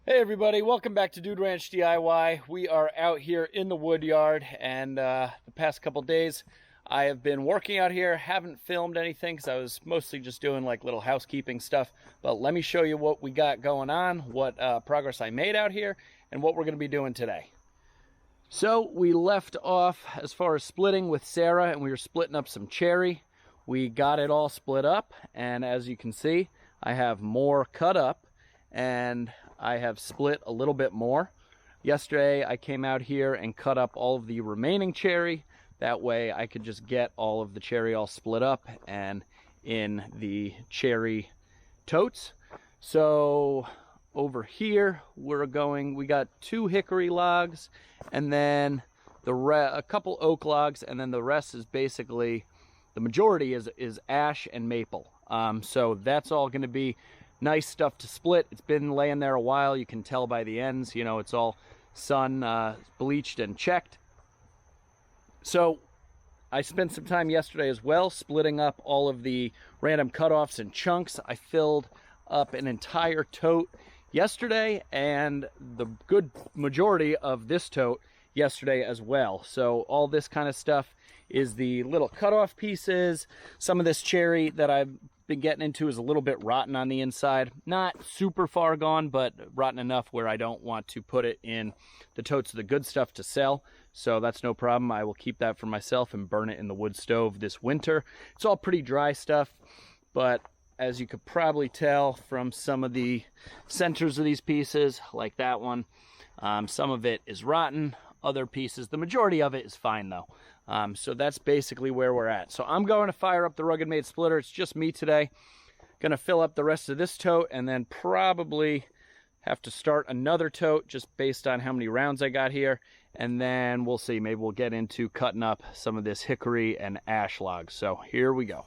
Hey everybody, welcome back to Dude Ranch DIY. We are out here in the wood yard, and the past couple days I have been working out here. Haven't filmed anything because I was mostly just doing like little housekeeping stuff. But let me show you what we got going on, what progress I made out here, and what we're going to be doing today. So we left off as far as splitting with Sarah, and we were splitting up some cherry. We got it all split up, and as you can see, I have more cut up, and I have split a little bit more. Yesterday I came out here and cut up all of the remaining cherry. That way I could just get all of the cherry all split up and in the cherry totes. So over here we got 2 hickory logs, and then a couple oak logs, and then the rest is basically, the majority is ash and maple. So that's all going to be nice stuff to split. It's been laying there a while. You can tell by the ends, you know, it's all sun bleached and checked. So I spent some time yesterday as well splitting up all of the random cutoffs and chunks. I filled up an entire tote yesterday and the good majority of this tote yesterday as well. So all this kind of stuff is the little cutoff pieces. Some of this cherry that I've been getting into is a little bit rotten on the inside. Not super far gone, but rotten enough where I don't want to put it in the totes of the good stuff to sell. So that's no problem. I will keep that for myself and burn it in the wood stove this winter. It's all pretty dry stuff, but as you could probably tell from some of the centers of these pieces, like that one, some of it is rotten. Other pieces, the majority of it is fine though. So that's basically where we're at. So I'm going to fire up the RuggedMade splitter. It's just me today. Gonna fill up the rest of this tote and then probably have to start another tote just based on how many rounds I got here. And then we'll see, maybe we'll get into cutting up some of this hickory and ash logs. So here we go.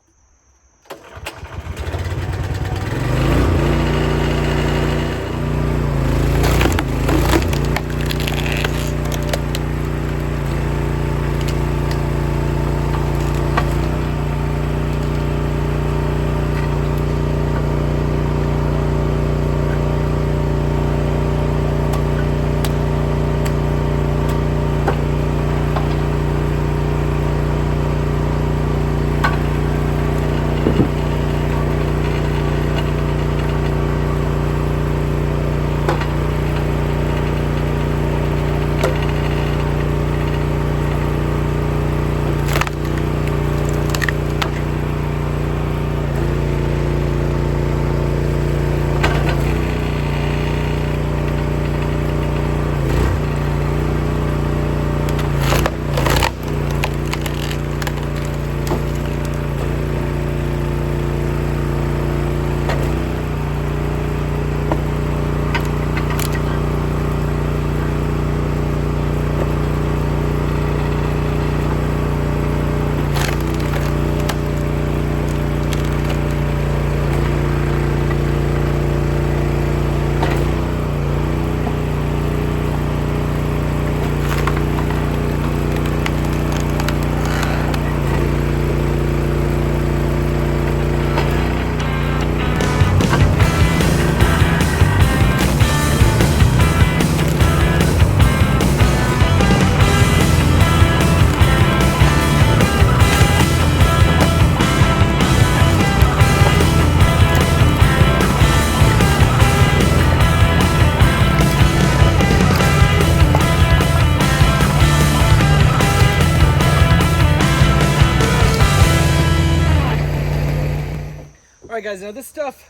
Alright guys, now this stuff,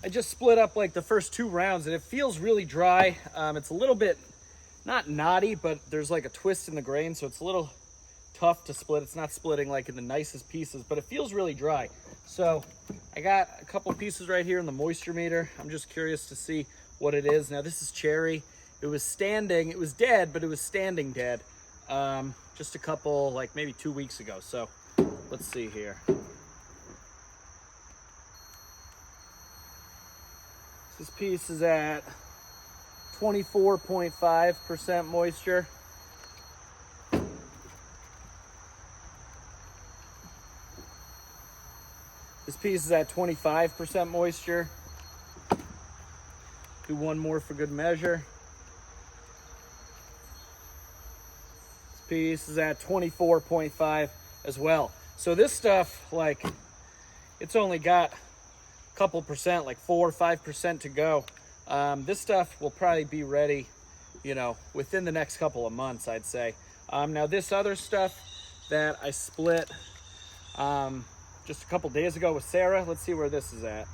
I just split up like the first 2 rounds and it feels really dry. It's a little bit, not knotty, but there's like a twist in the grain, so it's a little tough to split. It's not splitting like in the nicest pieces, but it feels really dry. So I got a couple pieces right here in the moisture meter. I'm just curious to see what it is. Now this is cherry. It was standing, it was dead, but it was standing dead. Just a couple, like maybe 2 weeks ago. So let's see here. This piece is at 24.5% moisture. This piece is at 25% moisture. Do one more for good measure. This piece is at 24.5 as well. So this stuff, like, it's only got a couple percent, like 4 or 5% to go. This stuff will probably be ready, you know, within the next couple of months, I'd say. Now this other stuff that I split just a couple days ago with Sarah, let's see where this is at.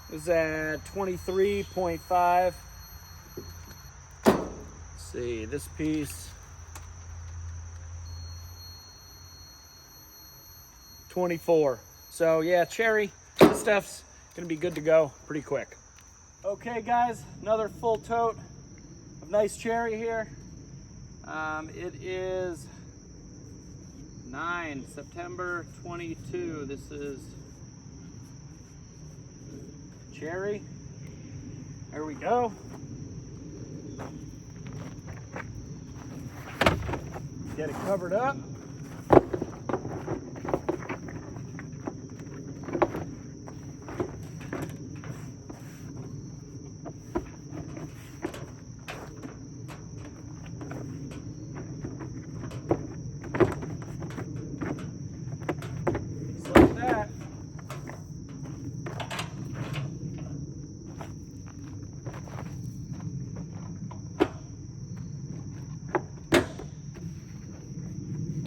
This is at 23.5. Let's see, this piece, 24. So yeah, cherry, this stuff's gonna be good to go pretty quick. Okay guys, another full tote of nice cherry here. It is September 22. This is cherry. There we go. Get it covered up. Just like that.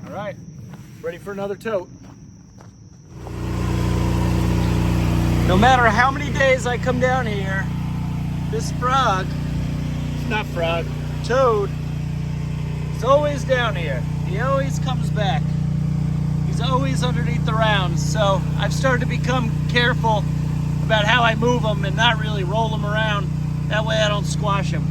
All right, ready for another tote. No matter how many days I come down here, this frog, not frog, toad, is always down here. He always comes back. He's always underneath the rounds. So I've started to become careful about how I move him and not really roll him around. That way I don't squash him.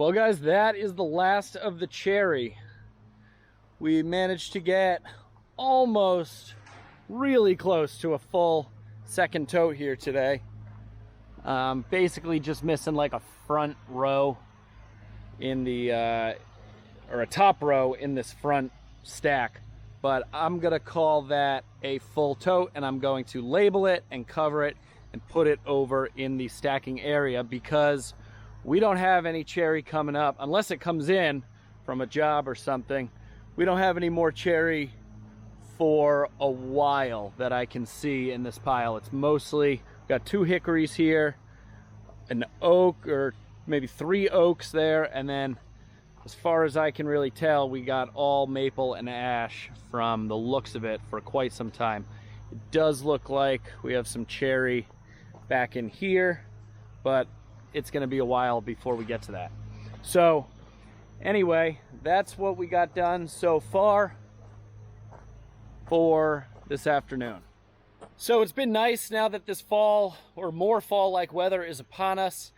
Well guys, that is the last of the cherry. We managed to get almost really close to a full second tote here today. Basically just missing like a front row in the, or a top row in this front stack. But I'm gonna call that a full tote, and I'm going to label it and cover it and put it over in the stacking area, because we don't have any cherry coming up unless it comes in from a job or something. We don't have any more cherry for a while that I can see in this pile. It's mostly got 2 hickories here, an oak, or maybe 3 oaks there, and then as far as I can really tell, we got all maple and ash from the looks of it for quite some time. It does look like we have some cherry back in here, but it's going to be a while before we get to that. So anyway, that's what we got done so far for this afternoon. So it's been nice now that this fall, or more fall-like weather, is upon us.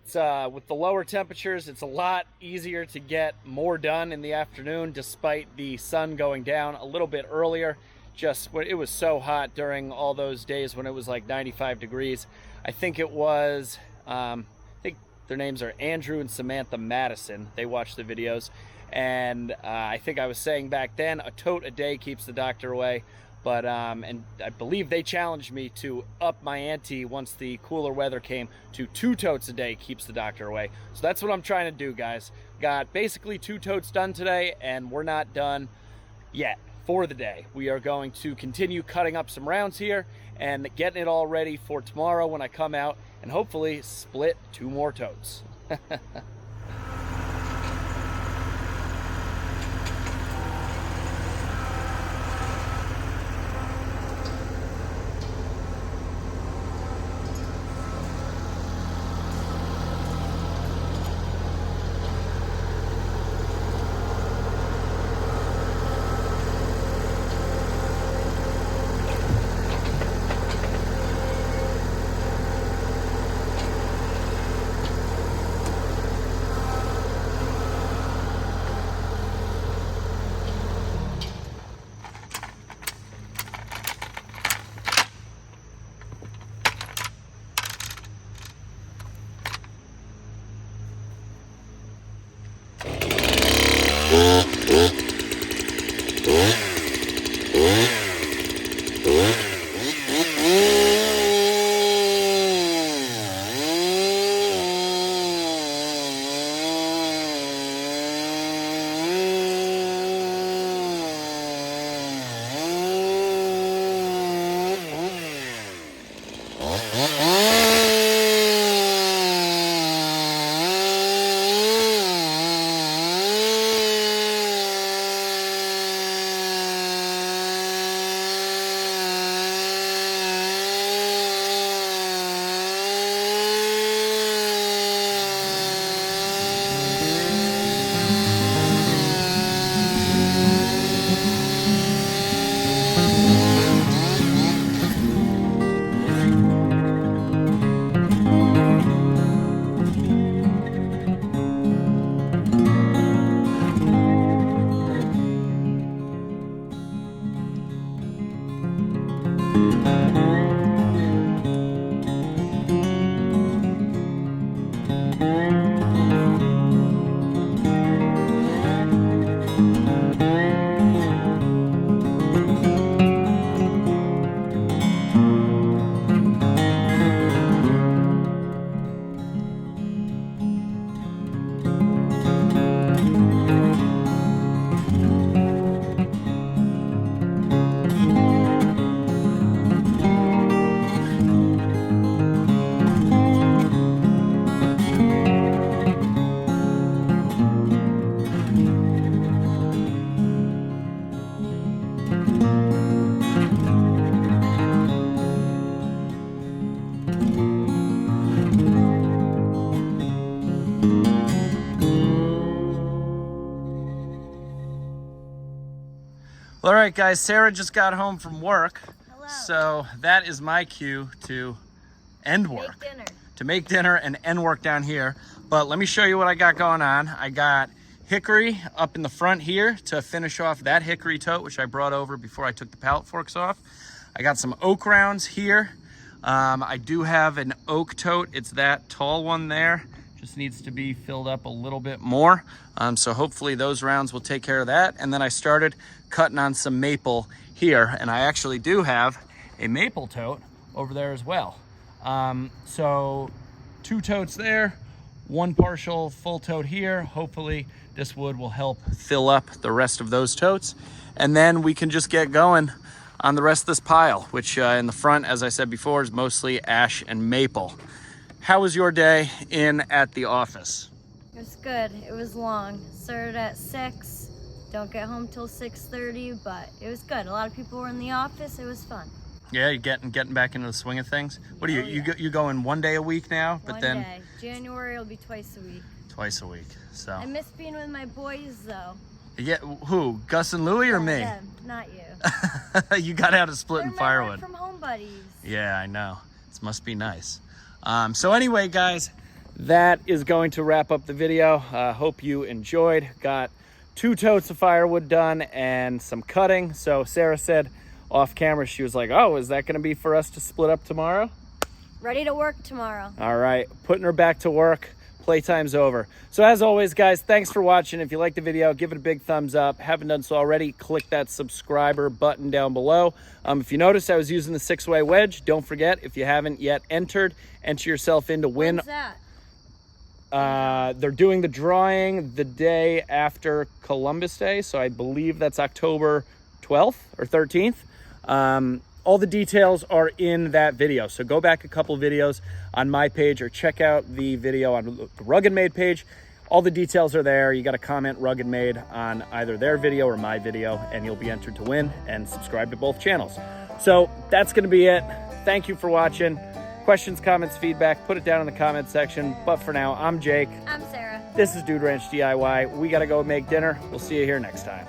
It's, with the lower temperatures, it's a lot easier to get more done in the afternoon, despite the sun going down a little bit earlier. Just when it was so hot during all those days when it was like 95 degrees. I think it was, I think their names are Andrew and Samantha Madison. They watch the videos. And I think I was saying back then, a tote a day keeps the doctor away. But, and I believe they challenged me to up my ante once the cooler weather came to 2 totes a day keeps the doctor away. So that's what I'm trying to do, guys. Got basically 2 totes done today, and we're not done yet for the day. We are going to continue cutting up some rounds here and getting it all ready for tomorrow when I come out, and hopefully split 2 more totes. Well, all right, guys, Sarah just got home from work. Hello. So that is my cue to end work. Make dinner. To make dinner and end work down here. But let me show you what I got going on. I got hickory up in the front here to finish off that hickory tote, which I brought over before I took the pallet forks off. I got some oak rounds here. I do have an oak tote. It's that tall one there. Just needs to be filled up a little bit more. So hopefully those rounds will take care of that. And then I started cutting on some maple here. And I actually do have a maple tote over there as well. So 2 totes there, 1 partial full tote here. Hopefully this wood will help fill up the rest of those totes. And then we can just get going on the rest of this pile, which in the front, as I said before, is mostly ash and maple. How was your day in at the office? It was good. It was long. Started at 6. Don't get home till 6:30, but it was good. A lot of people were in the office. It was fun. Yeah, you're getting back into the swing of things. What do you you going 1 day a week now? But One then day. January will be twice a week. Twice a week. So I miss being with my boys though. yeah, who? Gus and Louie or me? Them, not you. You got out of splitting They're my firewood. work from home buddies. Yeah, I know. This must be nice. So anyway, guys, that is going to wrap up the video. Hope you enjoyed. Got 2 totes of firewood done and some cutting. So Sarah said off camera, she was like, oh, is that going to be for us to split up tomorrow? Ready to work tomorrow. All right, putting her back to work. Playtime's over. So as always, guys, thanks for watching. If you liked the video, give it a big thumbs up. Haven't done so already, click that subscriber button down below. If you noticed, I was using the 6-way wedge. Don't forget, if you haven't yet entered, enter yourself in to win. When's that? They're doing the drawing the day after Columbus Day, so I believe that's October 12th or 13th. All the details are in that video, so go back a couple videos on my page or check out the video on the RuggedMade page. All the details are there. You got to comment RuggedMade on either their video or my video, and you'll be entered to win, and subscribe to both channels. So that's going to be it. Thank you for watching. Questions, comments, feedback, put it down in the comment section. But for now, I'm Jake. I'm Sarah. This is Dude Ranch DIY. We got to go make dinner. We'll see you here next time.